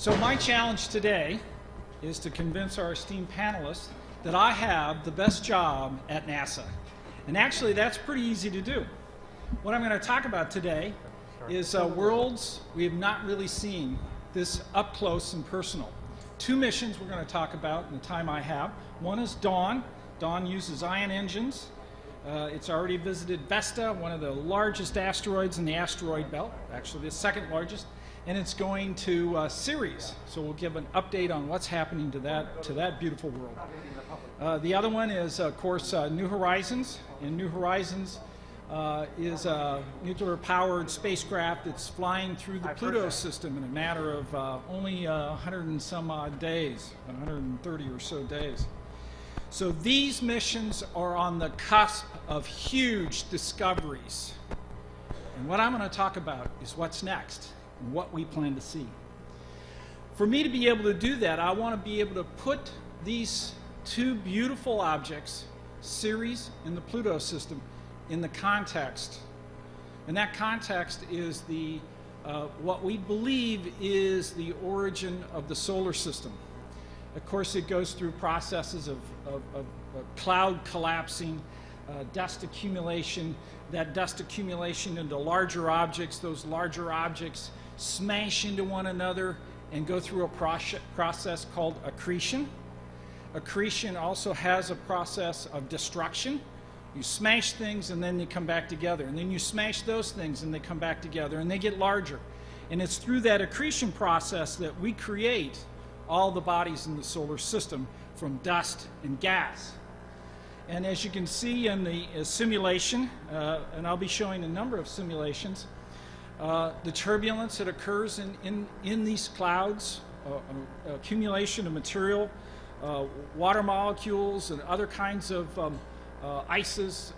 So my challenge today is to convince our esteemed panelists that I have the best job at NASA. And actually, that's pretty easy to do. What I'm going to talk about today is worlds we have not really seen this up close and personal. Two missions we're going to talk about in the time I have. One is Dawn. Dawn uses ion engines. It's already visited Vesta, one of the largest asteroids in the asteroid belt, actually the second largest. And it's going to Ceres, so we'll give an update on what's happening to that beautiful world. The other one is, of course, New Horizons, and New Horizons is a nuclear-powered spacecraft that's flying through the Pluto System in a matter of only 100 and some odd days, 130 or so days. So these missions are on the cusp of huge discoveries. And what I'm going to talk about is what's next. What we plan to see. For me to be able to do that, I want to be able to put these two beautiful objects, Ceres and the Pluto System, in the context. And that context is the what we believe is the origin of the solar system. Of course, it goes through processes of cloud collapsing, dust accumulation, that dust accumulation into larger objects, those larger objects smash into one another and go through a process called accretion. Accretion also has a process of destruction. You smash things and then they come back together, and then you smash those things and they come back together and they get larger. And it's through that accretion process that we create all the bodies in the solar system from dust and gas. And as you can see in the simulation, and I'll be showing a number of simulations, the turbulence that occurs in these clouds, accumulation of material, water molecules and other kinds of ices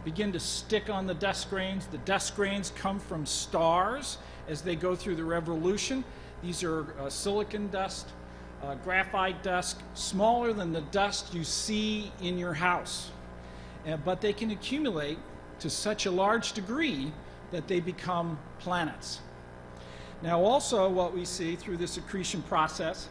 begin to stick on the dust grains. The dust grains come from stars as they go through the revolution. These are silicon dust, graphite dust, smaller than the dust you see in your house. But they can accumulate to such a large degree that they become planets. Now also what we see through this accretion process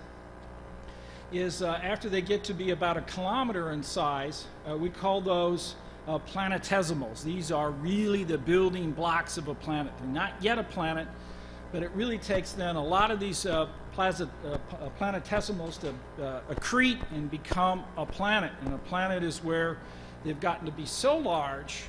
is after they get to be about 1 kilometer in size, we call those planetesimals. These are really the building blocks of a planet. They're not yet a planet, but it really takes then a lot of these planetesimals to accrete and become a planet. And a planet is where they've gotten to be so large,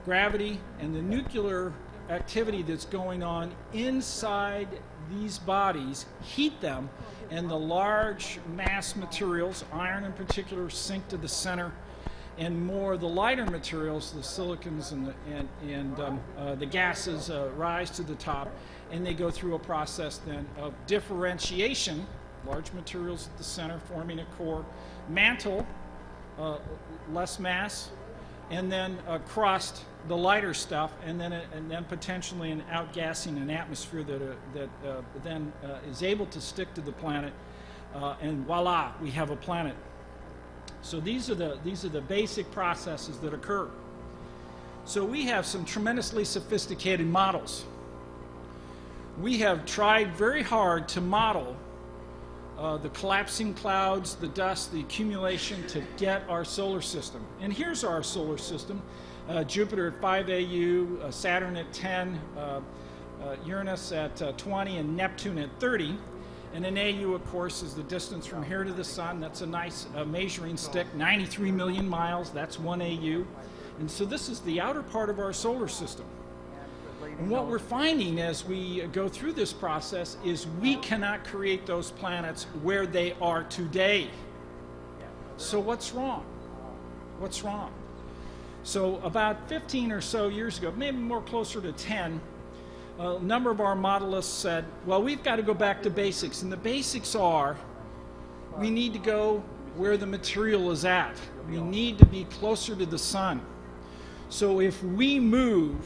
gravity and the nuclear activity that's going on inside these bodies heat them, and the large mass materials, iron in particular, sink to the center, and more the lighter materials, the silicons and the gases rise to the top, and they go through a process then of differentiation, large materials at the center forming a core, mantle, less mass, and then crust, the lighter stuff, and then potentially an outgassing an atmosphere that then is able to stick to the planet, and voila, we have a planet. So these are the basic processes that occur. So we have some tremendously sophisticated models. We have tried very hard to model the collapsing clouds, the dust, the accumulation to get our solar system. And here's our solar system. Jupiter at 5 AU, Saturn at 10, Uranus at 20, and Neptune at 30. And an AU, of course, is the distance from here to the sun. That's a nice measuring stick, 93 million miles. That's 1 AU. And so this is the outer part of our solar system. And what we're finding as we go through this process is we cannot create those planets where they are today. So what's wrong? What's wrong? So about 15 or so years ago, maybe more closer to 10, a number of our modelists said, well, we've got to go back to basics. And the basics are, we need to go where the material is at. We need to be closer to the sun. So if we move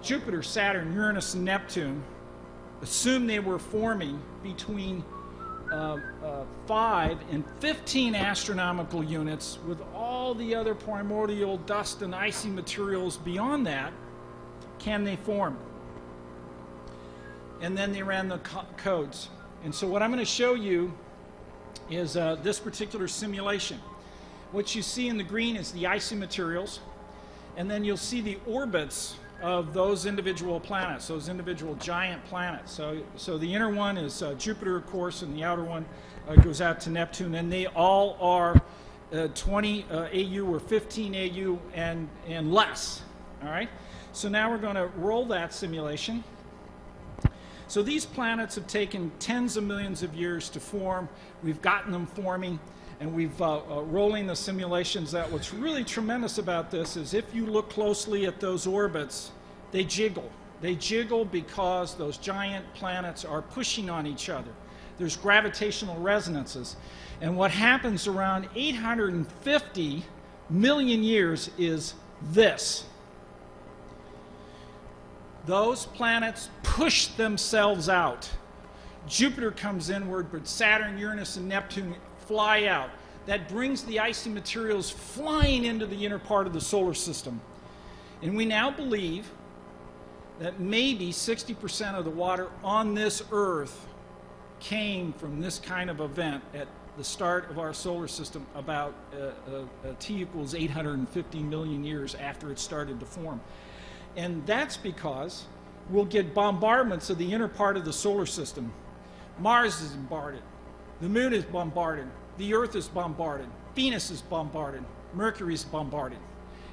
Jupiter, Saturn, Uranus, and Neptune, assume they were forming between 5 and 15 astronomical units with all the other primordial dust and icy materials beyond that, can they form? and then they ran the codes. And so what I'm going to show you is this particular simulation. What you see in the green is the icy materials, and then you'll see the orbits of those individual planets, those individual giant planets. So the inner one is Jupiter, of course, and the outer one goes out to Neptune, and they all are 20 AU or 15 AU and less. All right? So now we're going to roll that simulation. So these planets have taken tens of millions of years to form. We've gotten them forming, and we've rolling the simulations. That what's really tremendous about this is if you look closely at those orbits, they jiggle. They jiggle because those giant planets are pushing on each other. There's gravitational resonances. And what happens around 850 million years is this. Those planets push themselves out. Jupiter comes inward, but Saturn, Uranus, and Neptune fly out. That brings the icy materials flying into the inner part of the solar system. And we now believe that maybe 60% of the water on this Earth came from this kind of event at the start of our solar system about T equals 850 million years after it started to form. And that's because we'll get bombardments of the inner part of the solar system. Mars is bombarded. The moon is bombarded. The Earth is bombarded. Venus is bombarded. Mercury is bombarded.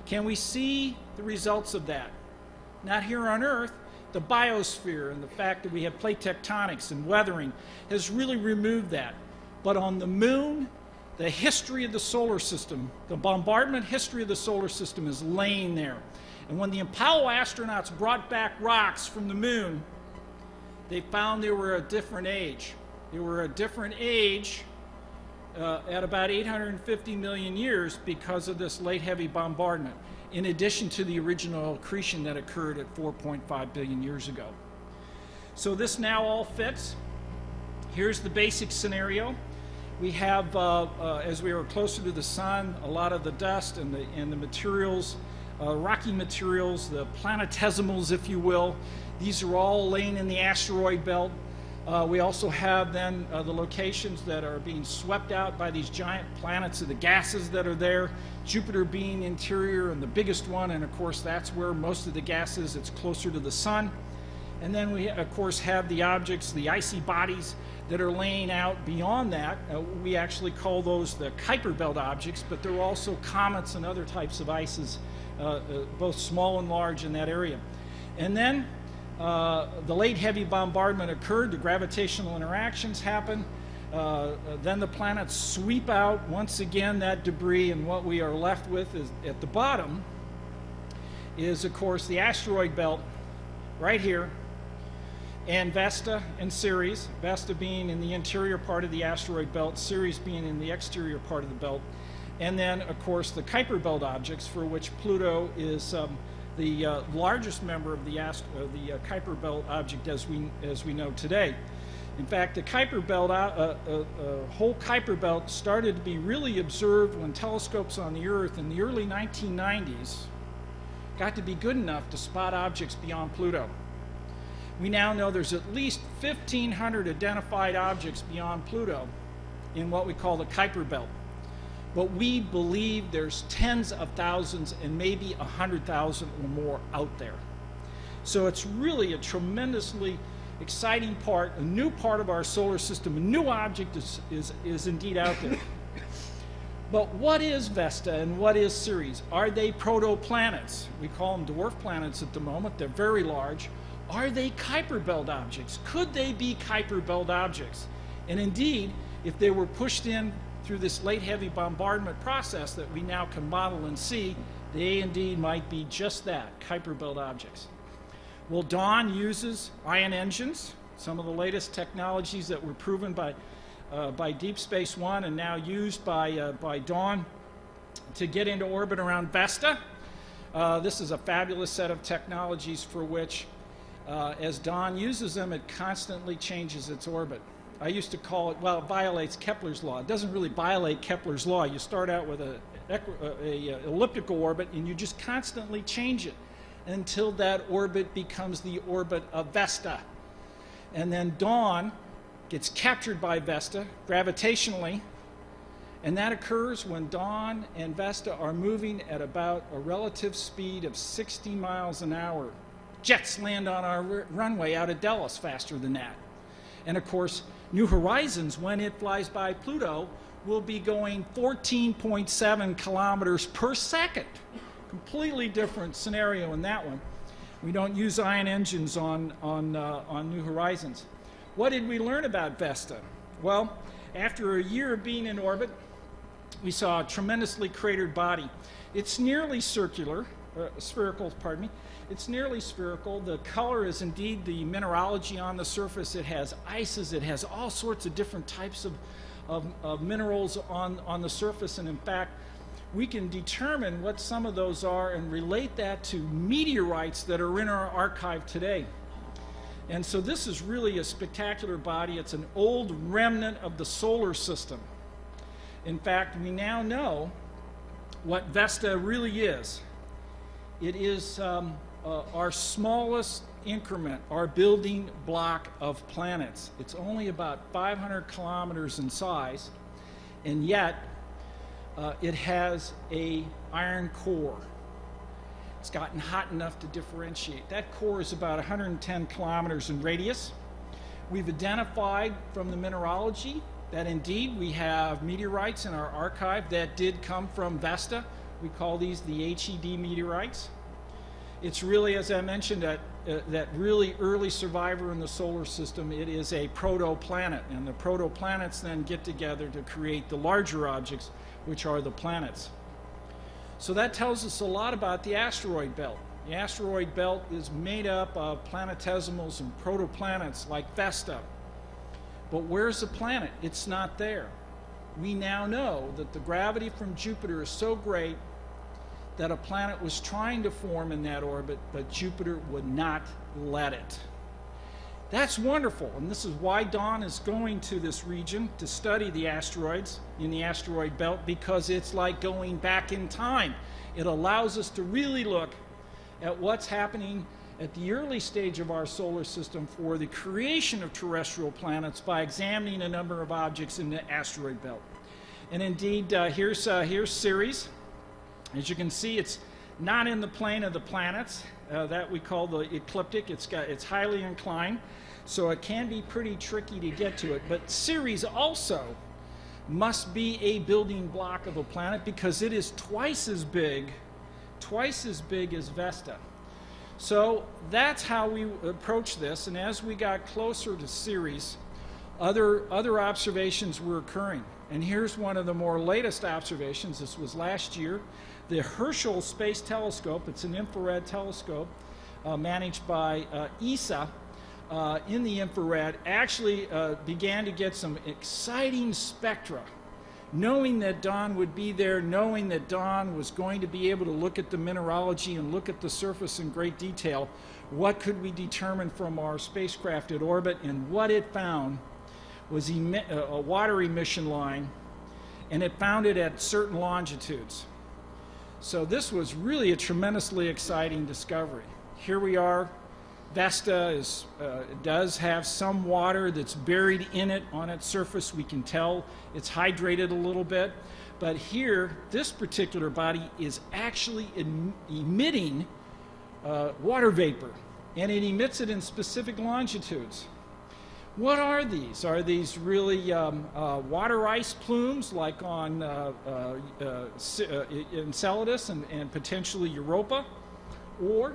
Can we see the results of that? Not here on Earth. The biosphere and the fact that we have plate tectonics and weathering has really removed that. But on the moon, the history of the solar system, the bombardment history of the solar system is laying there. And when the Apollo astronauts brought back rocks from the moon, they found they were a different age. They were a different age at about 850 million years because of this late heavy bombardment, in addition to the original accretion that occurred at 4.5 billion years ago. So this now all fits. Here's the basic scenario. We have, as we are closer to the sun, a lot of the dust and the materials, rocky materials, the planetesimals, if you will. These are all laying in the asteroid belt. We also have then the locations that are being swept out by these giant planets of the gases that are there, Jupiter being interior and the biggest one, and of course that's where most of the gas is. It's closer to the sun. And then we, of course, have the objects, the icy bodies that are laying out beyond that. We actually call those the Kuiper Belt objects, but they're also comets and other types of ices, both small and large in that area. And then the late heavy bombardment occurred, the gravitational interactions happen, then the planets sweep out once again that debris, and what we are left with is at the bottom is, of course, the asteroid belt right here, and Vesta and Ceres, Vesta being in the interior part of the asteroid belt, Ceres being in the exterior part of the belt, and then, of course, the Kuiper Belt objects, for which Pluto is the largest member of the Kuiper Belt object as we know today. In fact, the Kuiper Belt, whole Kuiper Belt started to be really observed when telescopes on the Earth in the early 1990s got to be good enough to spot objects beyond Pluto. We now know there's at least 1,500 identified objects beyond Pluto in what we call the Kuiper Belt. But we believe there's tens of thousands and maybe 100,000 or more out there. So it's really a tremendously exciting part, a new part of our solar system. A new object is indeed out there. But what is Vesta and what is Ceres? Are they protoplanets? We call them dwarf planets at the moment. They're very large. Are they Kuiper Belt objects? Could they be Kuiper Belt objects? And indeed, if they were pushed in through this late heavy bombardment process that we now can model and see, they indeed might be just that, Kuiper Belt objects. Well, Dawn uses ion engines, some of the latest technologies that were proven by Deep Space One and now used by Dawn to get into orbit around Vesta. This is a fabulous set of technologies for which, as Dawn uses them, it constantly changes its orbit. I used to call it, well, it violates Kepler's law. It doesn't really violate Kepler's law. You start out with an elliptical orbit, and you just constantly change it until that orbit becomes the orbit of Vesta. and then Dawn gets captured by Vesta gravitationally, and that occurs when Dawn and Vesta are moving at about a relative speed of 60 miles an hour. Jets land on our runway out of Delos faster than that. And of course, New Horizons, when it flies by Pluto, will be going 14.7 kilometers per second. Completely different scenario in that one. We don't use ion engines on New Horizons. What did we learn about Vesta? Well, after a year of being in orbit, we saw a tremendously cratered body. It's nearly spherical, pardon me. It's nearly spherical. The color is indeed the mineralogy on the surface. It has ices. It has all sorts of different types of minerals on the surface. And in fact, we can determine what some of those are and relate that to meteorites that are in our archive today. And so this is really a spectacular body. It's an old remnant of the solar system. In fact, we now know what Vesta really is. It is our smallest increment, our building block of planets. It's only about 500 kilometers in size, and yet it has an iron core. It's gotten hot enough to differentiate. That core is about 110 kilometers in radius. We've identified from the mineralogy that indeed we have meteorites in our archive that did come from Vesta. We call these the HED meteorites. It's really, as I mentioned, that really early survivor in the solar system. It is a protoplanet, and the protoplanets then get together to create the larger objects, which are the planets. So that tells us a lot about the asteroid belt. The asteroid belt is made up of planetesimals and protoplanets like Vesta. But where's the planet? It's not there. We now know that the gravity from Jupiter is so great that a planet was trying to form in that orbit, but Jupiter would not let it. That's wonderful, and this is why Dawn is going to this region to study the asteroids in the asteroid belt, because it's like going back in time. It allows us to really look at what's happening at the early stage of our solar system for the creation of terrestrial planets by examining a number of objects in the asteroid belt. And indeed, here's Ceres. As you can see, it's not in the plane of the planets that we call the ecliptic. It's highly inclined, so it can be pretty tricky to get to it. But Ceres also must be a building block of a planet because it is twice as big as Vesta. So that's how we approach this. And as we got closer to Ceres, other observations were occurring. And here's one of the more latest observations. This was last year. The Herschel Space Telescope, it's an infrared telescope managed by ESA in the infrared, actually began to get some exciting spectra. Knowing that Dawn would be there, knowing that Dawn was going to be able to look at the mineralogy and look at the surface in great detail, what could we determine from our spacecraft at orbit? And what it found was a water emission line, and it found it at certain longitudes. So this was really a tremendously exciting discovery. Here we are. Vesta does have some water that's buried in it on its surface. We can tell it's hydrated a little bit. But here, this particular body is actually emitting water vapor, and it emits it in specific longitudes. What are these? Are these really water ice plumes like on Enceladus and potentially Europa? Or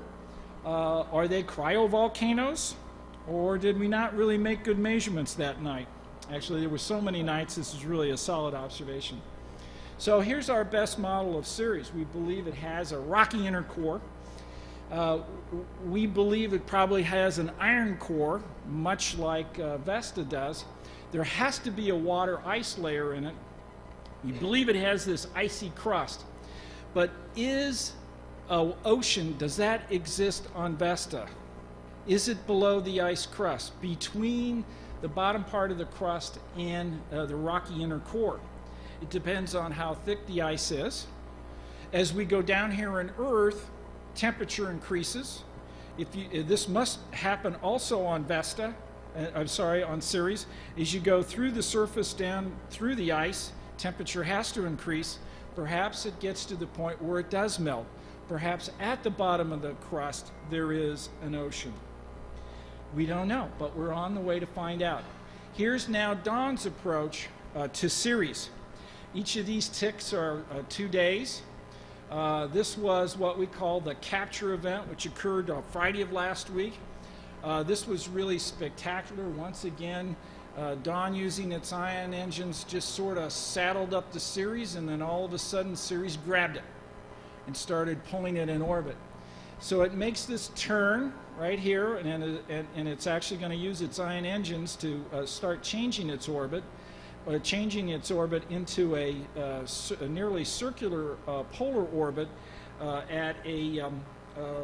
are they cryovolcanoes? Or did we not really make good measurements that night? Actually, there were so many nights, this is really a solid observation. So here's our best model of Ceres. We believe it has a rocky inner core. We believe it probably has an iron core, much like Vesta does. There has to be a water ice layer in it. We believe it has this icy crust. But is an ocean, does that exist on Vesta? Is it below the ice crust, between the bottom part of the crust and the rocky inner core? It depends on how thick the ice is. As we go down here on Earth, temperature increases. This must happen also on Vesta. on Ceres. As you go through the surface down through the ice, temperature has to increase. Perhaps it gets to the point where it does melt. Perhaps at the bottom of the crust there is an ocean. We don't know, but we're on the way to find out. Here's now Dawn's approach to Ceres. Each of these ticks are 2 days. This was what we call the capture event, which occurred on Friday of last week. This was really spectacular. Once again, Dawn, using its ion engines, just sort of saddled up to Ceres, and then all of a sudden Ceres grabbed it and started pulling it in orbit. So it makes this turn right here, and it's actually going to use its ion engines to start changing its orbit into a nearly circular polar orbit at a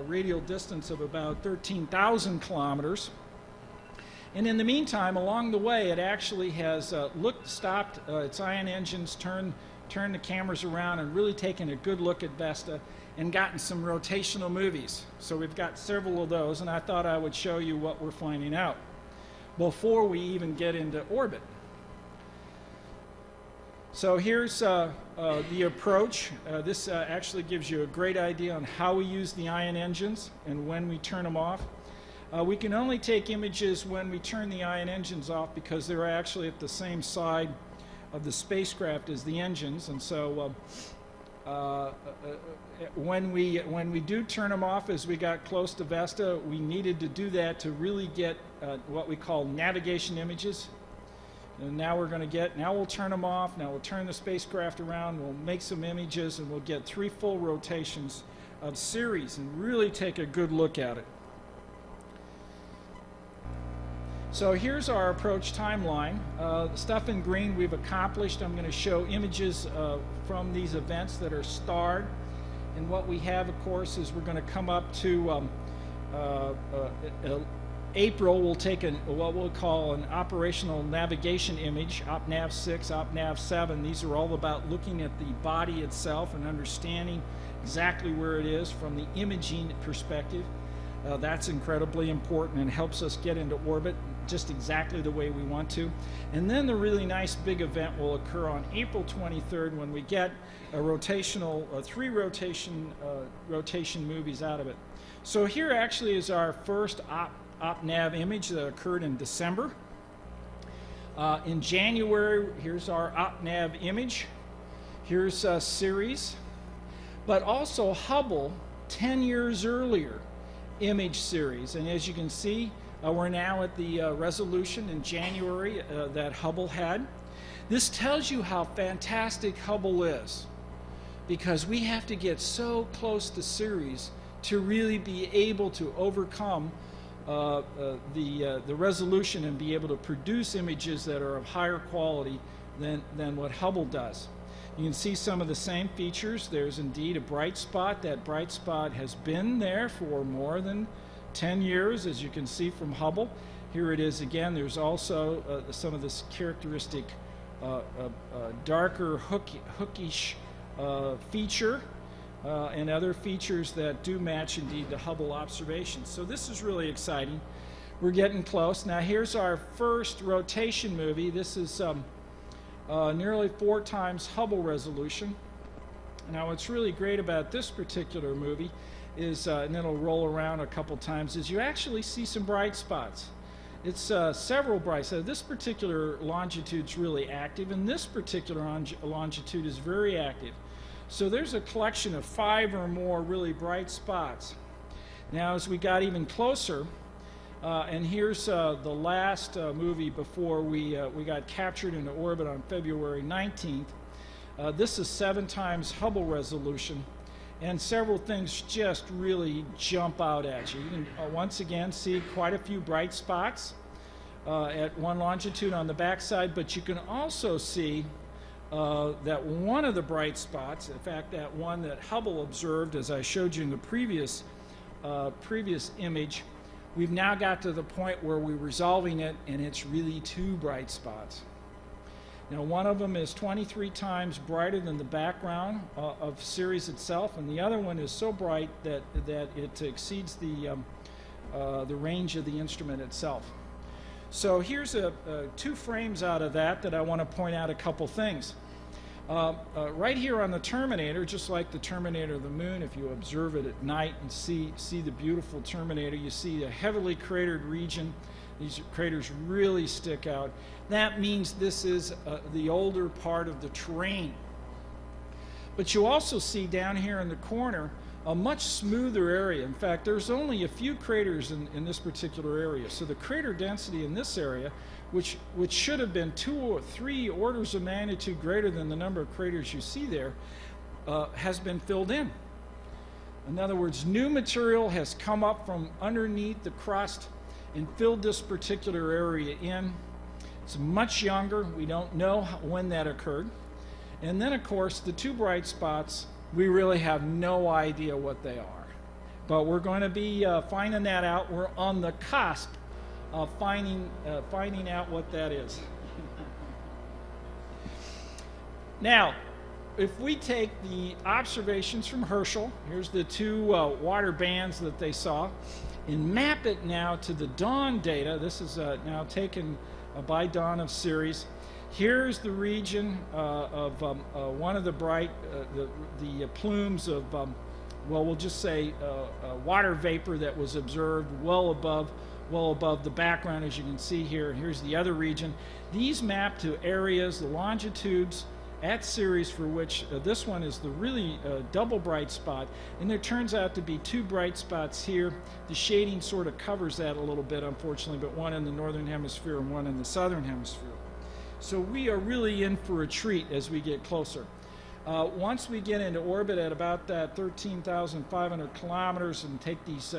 radial distance of about 13,000 kilometers. And in the meantime, along the way, it actually has stopped its ion engines, turned the cameras around, and really taken a good look at Vesta and gotten some rotational movies. So we've got several of those, and I thought I would show you what we're finding out before we even get into orbit. So here's the approach. This actually gives you a great idea on how we use the ion engines and when we turn them off. We can only take images when we turn the ion engines off because they're actually at the same side of the spacecraft as the engines, and so when we do turn them off as we got close to Vesta, we needed to do that to really get what we call navigation images. And now we'll turn them off. Now we'll turn the spacecraft around, we'll make some images, and we'll get 3 full rotations of Ceres and really take a good look at it. So here's our approach timeline. The stuff in green we've accomplished. I'm going to show images from these events that are starred. And what we have, of course, is we're going to come up to April. We'll take what we'll call an operational navigation image, OpNav 6, OpNav 7. These are all about looking at the body itself and understanding exactly where it is from the imaging perspective. That's incredibly important and helps us get into orbit just exactly the way we want to. And then the really nice big event will occur on April 23rd when we get a rotational, 3 rotation movies out of it. So here actually is our first OpNav image that occurred in December. In January, here's our OpNav image. Here's Ceres. But also Hubble, 10 years earlier, image Ceres. And as you can see, we're now at the resolution in January that Hubble had. This tells you how fantastic Hubble is, because we have to get so close to Ceres to really be able to overcome the resolution and be able to produce images that are of higher quality than what Hubble does. You can see some of the same features. There's indeed a bright spot. That bright spot has been there for more than 10 years, as you can see from Hubble. Here it is again. There's also some of this characteristic darker hookish feature and other features that do match indeed the Hubble observations. So this is really exciting. We're getting close. Now here's our first rotation movie. This is nearly 4 times Hubble resolution. Now what's really great about this particular movie is, and then it'll roll around a couple times, is you actually see some bright spots. It's several bright spots. This particular longitude's really active, and this particular longitude is very active. So there's a collection of 5 or more really bright spots. Now as we got even closer, and here's the last movie before we got captured into orbit on February 19th. This is 7 times Hubble resolution, and several things just really jump out at you. You can once again see quite a few bright spots at one longitude on the backside, but you can also see that one of the bright spots, in fact that one that Hubble observed as I showed you in the previous image, we've now got to the point where we're resolving it, and it's really 2 bright spots. Now one of them is 23 times brighter than the background of Ceres itself, and the other one is so bright that it exceeds the range of the instrument itself. So here's two frames out of that I want to point out a couple things. Right here on the Terminator, just like the Terminator of the Moon, if you observe it at night and see the beautiful Terminator, you see a heavily cratered region. These craters really stick out. That means this is the older part of the terrain. But you also see down here in the corner a much smoother area. In fact, there's only a few craters in this particular area. So the crater density in this area, which should have been 2 or 3 orders of magnitude greater than the number of craters you see there, has been filled in. In other words, new material has come up from underneath the crust and filled this particular area in. It's much younger. We don't know when that occurred. And then, of course, the 2 bright spots, we really have no idea what they are. But we're going to be finding that out. We're on the cusp of finding out what that is. Now, if we take the observations from Herschel, here's the 2 water bands that they saw, and map it now to the dawn data. This is now taken by dawn of Ceres. Here's the region of one of the bright, the plumes of, well, we'll just say water vapor that was observed well above the background, as you can see here. Here's the other region. These map to areas, the longitudes at Ceres, for which this one is the really double bright spot, and there turns out to be 2 bright spots here. The shading sort of covers that a little bit, unfortunately, but one in the northern hemisphere and one in the southern hemisphere. So we are really in for a treat as we get closer. Once we get into orbit at about that 13,500 kilometers and take these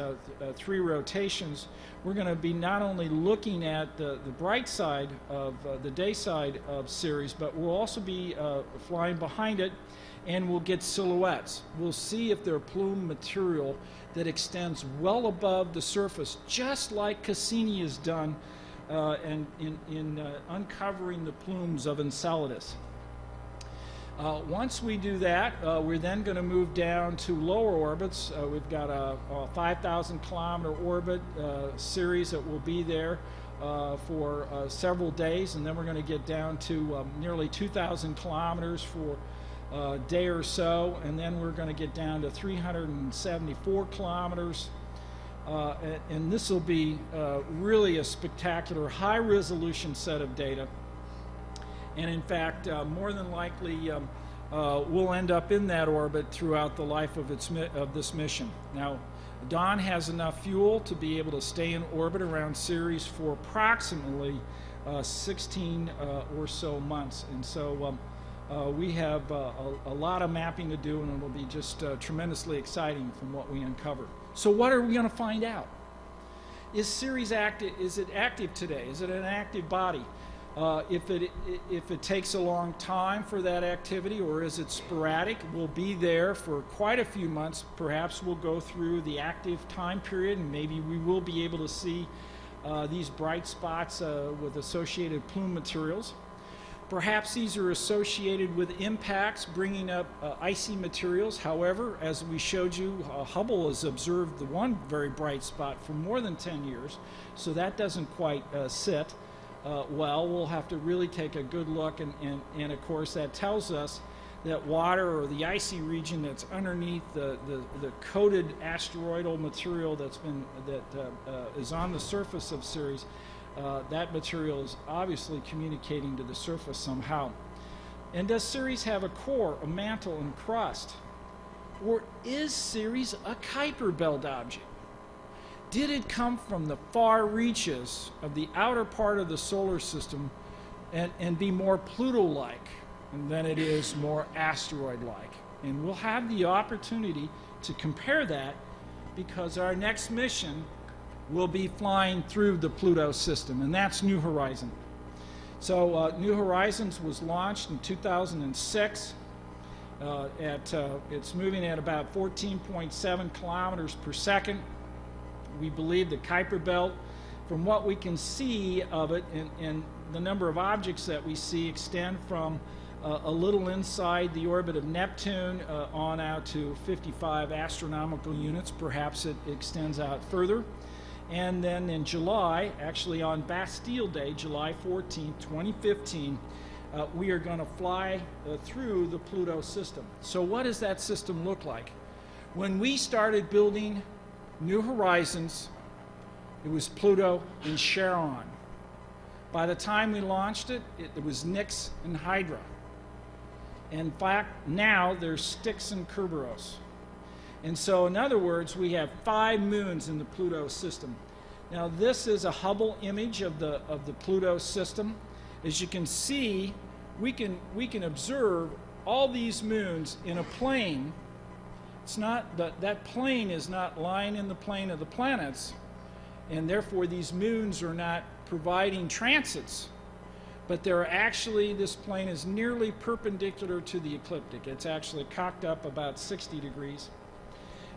3 rotations, we're going to be not only looking at the bright side of the day side of Ceres, but we'll also be flying behind it, and we'll get silhouettes. We'll see if there are plume material that extends well above the surface, just like Cassini has done in uncovering the plumes of Enceladus. Once we do that, we're then going to move down to lower orbits. We've got a 5,000 kilometer orbit series that will be there for several days, and then we're going to get down to nearly 2,000 kilometers for a day or so, and then we're going to get down to 374 kilometers. And this will be really a spectacular high-resolution set of data. And in fact, more than likely, we'll end up in that orbit throughout the life of this mission. Now, Dawn has enough fuel to be able to stay in orbit around Ceres for approximately 16 or so months. And so we have a lot of mapping to do, and it will be just tremendously exciting from what we uncover. So what are we going to find out? Is Ceres active? Is it active today? Is it an active body? If it takes a long time for that activity, or is it sporadic, we'll be there for quite a few months. Perhaps we'll go through the active time period, and maybe we will be able to see these bright spots with associated plume materials. Perhaps these are associated with impacts bringing up icy materials. However, as we showed you, Hubble has observed the one very bright spot for more than 10 years, so that doesn't quite sit well. We'll have to really take a good look, and of course that tells us that water, or the icy region that's underneath the coated asteroidal material that is on the surface of Ceres, that material is obviously communicating to the surface somehow. And does Ceres have a core, a mantle, and crust? Or is Ceres a Kuiper belt object? Did it come from the far reaches of the outer part of the solar system and be more Pluto-like than it is more asteroid-like? And we'll have the opportunity to compare that, because our next mission will be flying through the Pluto system, and that's New Horizon. So New Horizons was launched in 2006. It's moving at about 14.7 kilometers per second. We believe the Kuiper belt, from what we can see of it, and the number of objects that we see, extend from a little inside the orbit of Neptune on out to 55 astronomical units. Perhaps it extends out further. And then in July, actually on Bastille Day, July 14, 2015, we are going to fly through the Pluto system. So what does that system look like? When we started building New Horizons, it was Pluto and Charon. By the time we launched it, it was Nix and Hydra. In fact, now there's Styx and Kerberos. And so, in other words, we have 5 moons in the Pluto system. Now, this is a Hubble image of the Pluto system. As you can see, we can observe all these moons in a plane. It's not that plane is not lying in the plane of the planets, and therefore these moons are not providing transits. But they're actually, this plane is nearly perpendicular to the ecliptic. It's actually cocked up about 60 degrees.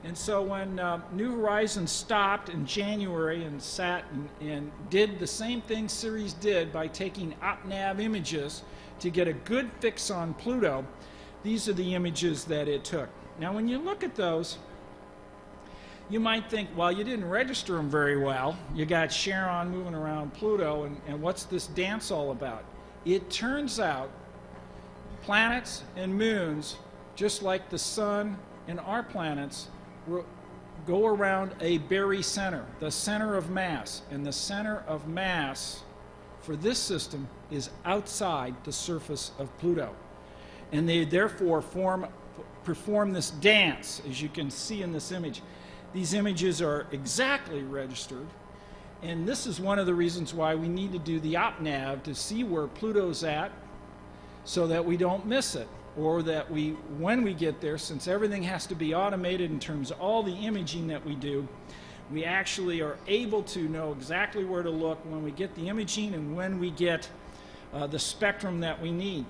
And so when New Horizons stopped in January and sat and did the same thing Ceres did by taking op-nav images to get a good fix on Pluto, these are the images that it took. Now when you look at those, you might think, well, you didn't register them very well. You got Charon moving around Pluto, and what's this dance all about? It turns out planets and moons, just like the sun and our planets, go around a barycenter, the center of mass. And the center of mass for this system is outside the surface of Pluto. And they therefore perform this dance, as you can see in this image. These images are exactly registered, and this is one of the reasons why we need to do the op-nav to see where Pluto's at so that we don't miss it, or that when we get there, since everything has to be automated in terms of all the imaging that we do, we actually are able to know exactly where to look when we get the imaging and when we get the spectrum that we need.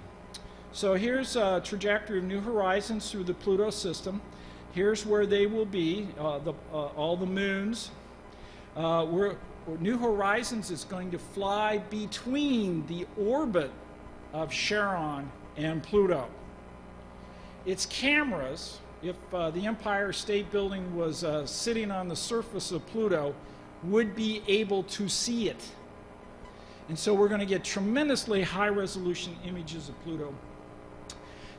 So here's a trajectory of New Horizons through the Pluto system. Here's where they will be, all the moons. New Horizons is going to fly between the orbit of Charon and Pluto. Its cameras, if the Empire State Building was sitting on the surface of Pluto, would be able to see it. And so we're going to get tremendously high-resolution images of Pluto.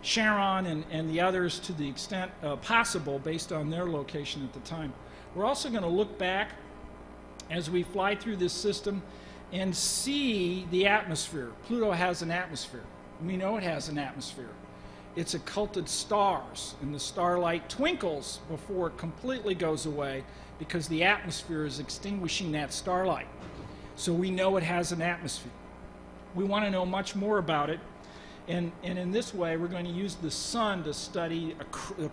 Charon and the others to the extent possible based on their location at the time. We're also going to look back as we fly through this system and see the atmosphere. Pluto has an atmosphere. We know it has an atmosphere. It's occulted stars, and the starlight twinkles before it completely goes away because the atmosphere is extinguishing that starlight. So we know it has an atmosphere. We want to know much more about it. And in this way, we're going to use the sun to study a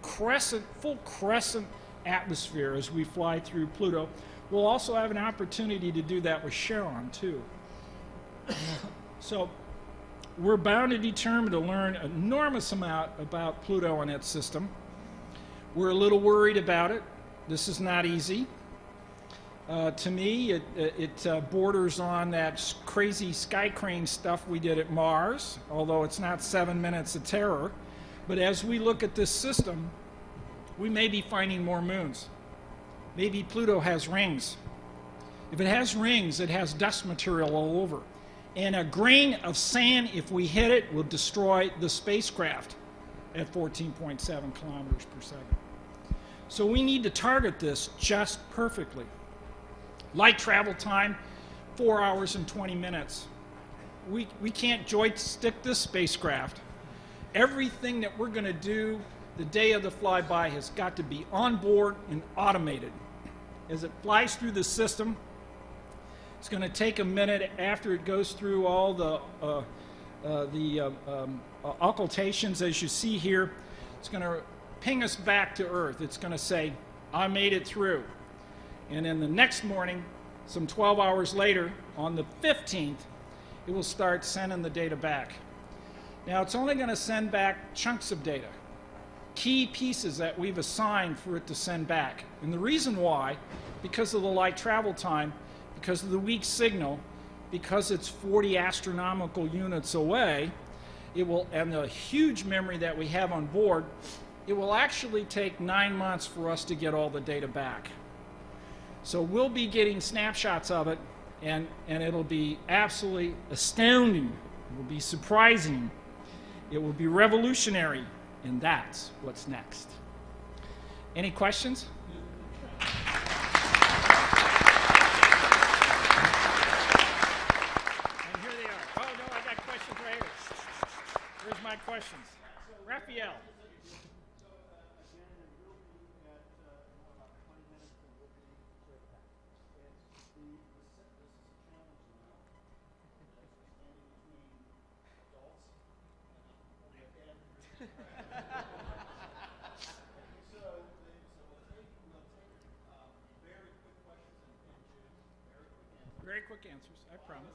full crescent atmosphere as we fly through Pluto. We'll also have an opportunity to do that with Charon, too. So we're bound and determined to learn an enormous amount about Pluto and its system. We're a little worried about it. This is not easy. To me, it borders on that crazy sky crane stuff we did at Mars, although it's not 7 minutes of terror. But as we look at this system, we may be finding more moons. Maybe Pluto has rings. If it has rings, it has dust material all over. And a grain of sand, if we hit it, will destroy the spacecraft at 14.7 kilometers per second. So we need to target this just perfectly. Light travel time, 4 hours and 20 minutes. We can't joystick this spacecraft. Everything that we're going to do the day of the flyby has got to be on board and automated. As it flies through the system, it's going to take a minute after it goes through all the occultations, as you see here. It's going to ping us back to Earth. It's going to say, I made it through. And then the next morning, some 12 hours later, on the 15th, it will start sending the data back. Now, it's only going to send back chunks of data, key pieces that we've assigned for it to send back. And the reason why, because of the light travel time, because of the weak signal, because it's 40 astronomical units away, it will, and the huge memory that we have on board, it will actually take 9 months for us to get all the data back. So we'll be getting snapshots of it, and it'll be absolutely astounding. It will be surprising. It will be revolutionary, and that's what's next. Any questions? And here they are. Oh, no, I got questions right here. Here's my questions. Raphael. Very quick answers, I promise.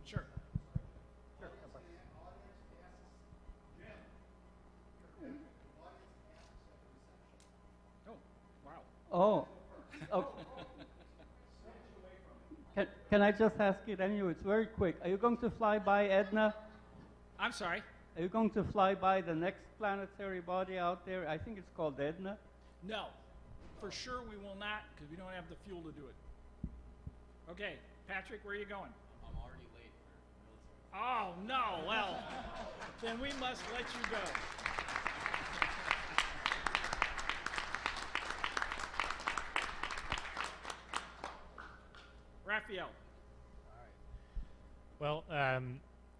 Sure. Oh, wow. Oh, oh. Can I just ask it anyway? It's very quick. Are you going to fly by Edna? I'm sorry? Are you going to fly by the next planetary body out there? I think it's called Edna. No. For sure we will not, because we don't have the fuel to do it. Okay, Patrick, where are you going? I'm already late for Oh, no. Well, then we must let you go. Raphael. Well,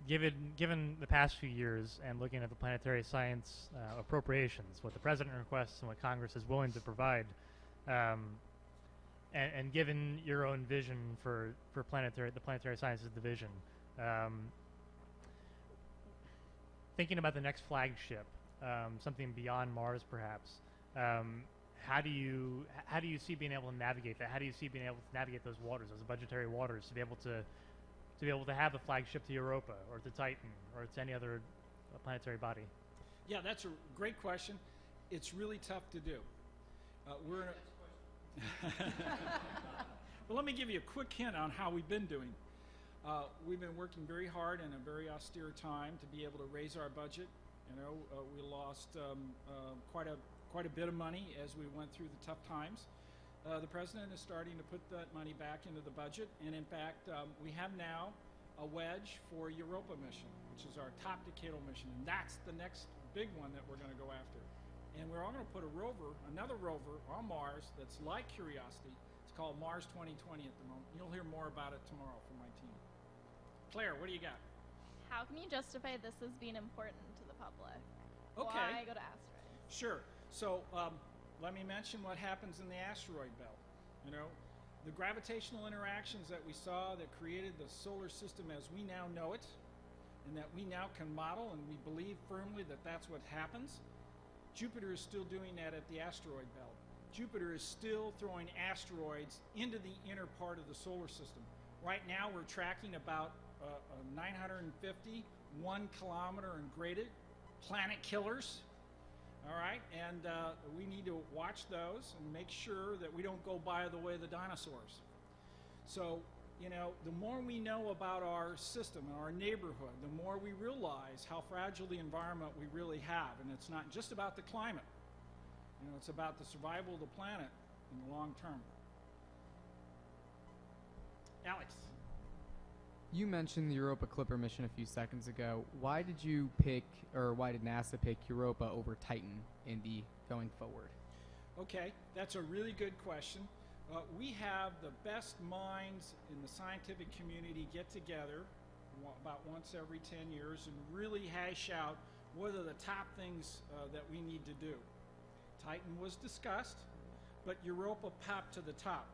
given the past few years and looking at the planetary science appropriations, what the president requests and what Congress is willing to provide, and given your own vision for the planetary sciences division, thinking about the next flagship, something beyond Mars, perhaps. How do you see being able to navigate that? How do you see being able to navigate those waters, those budgetary waters, to be able to have a flagship to Europa or to Titan or to any other planetary body? Yeah, that's a great question. It's really tough to do. We're in a well, let me give you a quick hint on how we've been doing. We've been working very hard in a very austere time to be able to raise our budget. You know, we lost quite a bit of money as we went through the tough times. The president is starting to put that money back into the budget, and in fact, we have now a wedge for Europa mission, which is our top decadal mission, and that's the next big one that we're going to go after. And we're all going to put another rover on Mars that's like Curiosity. It's called Mars 2020 at the moment. You'll hear more about it tomorrow from my team. Claire, what do you got? How can you justify this as being important to the public? Okay. Why go to asteroids? Sure. So let me mention what happens in the asteroid belt. You know, the gravitational interactions that we saw that created the solar system as we now know it, and that we now can model, and we believe firmly that that's what happens. Jupiter is still doing that at the asteroid belt. Jupiter is still throwing asteroids into the inner part of the solar system. Right now we're tracking about 950 1 kilometer and greater planet killers. All right, and we need to watch those and make sure that we don't go by the way of the dinosaurs. So, you know, the more we know about our system and our neighborhood, the more we realize how fragile the environment we really have. And it's not just about the climate. You know, it's about the survival of the planet in the long term. Alex. You mentioned the Europa Clipper mission a few seconds ago. Why did you pick, or why did NASA pick Europa over Titan in the going forward? Okay, that's a really good question. We have the best minds in the scientific community get together about once every 10 years and really hash out what are the top things that we need to do. Titan was discussed, but Europa popped to the top.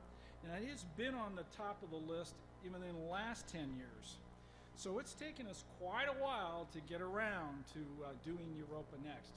And it has been on the top of the list even in the last 10 years. So it's taken us quite a while to get around to doing Europa next.